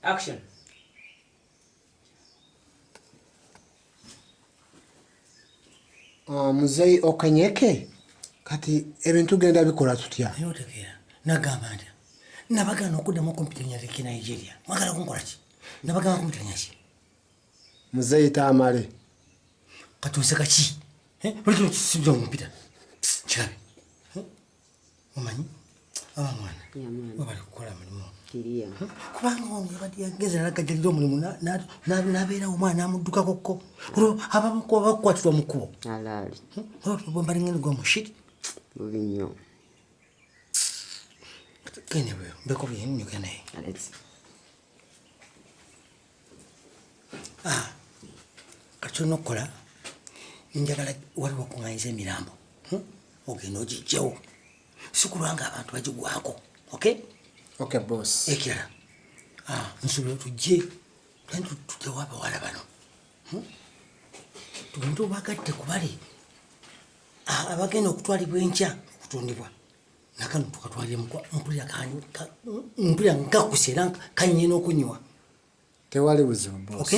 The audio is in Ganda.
Action. Muzeyi Okanyeke kati ebintu genda bikola tutya? Ayotekera nagamba nti nabagana okuddamu okumpitanya leki Nigeria mwagala kunkola ki nabagana okumpitanya ki Muzeyi Tamale kati oseka ki lwaki okisibya omumpita kirabe omanyi abamwana babali kukola mulimu kubanga ono yabadde yageza nalagajjalira omulimu nabeera omwana amuddukakokko olwo abamukuba bakukwatirwa mu kkubo bwembalinga nigwa mushiri bubi nnyo gende bweyo mbeko byenyuka naye kati olina okukola njagala waliwo okuŋŋanyiza emirambo ogenda ogijjawo sikulwanga abantu bagigwako Okay boss. ekirala nsuubira tujje tujjawo abawala bano tugende obagatte ku bale abagenda okutwalibwa enkya okutundibwa nakano tukatwalire mpulira nkakuse era kanyine n'okunyiwa Tewali buzibu boss.